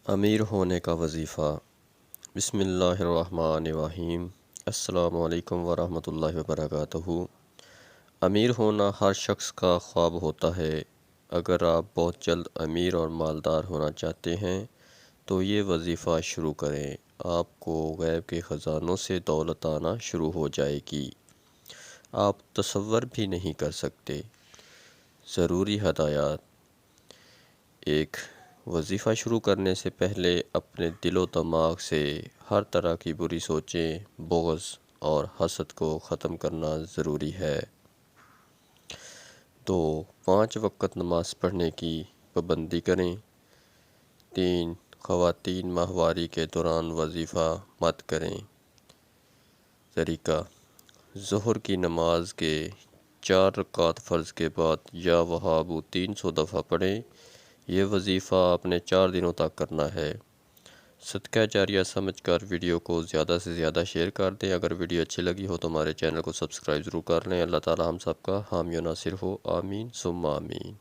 امیر ہونے کا وظیفہ۔ بسم اللہ الرحمن الرحیم۔ السلام علیکم ورحمۃ اللہ وبرکاتہ۔ امیر ہونا ہر شخص کا خواب ہوتا ہے۔ اگر آپ بہت جلد امیر اور مالدار ہونا چاہتے ہیں تو یہ وظیفہ شروع کریں۔ آپ کو غیب کے خزانوں سے دولت آنا شروع ہو جائے گی۔ آپ تصور بھی نہیں کر سکتے۔ ضروری ہدایات: ایک، وظیفہ شروع کرنے سے پہلے اپنے دل و دماغ سے ہر طرح کی بری سوچیں، بغض اور حسد کو ختم کرنا ضروری ہے۔ دو، 5 وقت نماز پڑھنے کی پابندی کریں۔ تین، خواتین ماہواری کے دوران وظیفہ مت کریں۔ طریقہ: ظہر کی نماز کے 4 رکعت فرض کے بعد یا وہابو 300 دفعہ پڑھیں۔ یہ وظیفہ آپ نے 4 دنوں تک کرنا ہے۔ صدقہ جاریہ سمجھ کر ویڈیو کو زیادہ سے زیادہ شیئر کر دیں۔ اگر ویڈیو اچھی لگی ہو تو ہمارے چینل کو سبسکرائب ضرور کر لیں۔ اللہ تعالی ہم سب کا حامی و ناصر ہو۔ آمین ثم آمین۔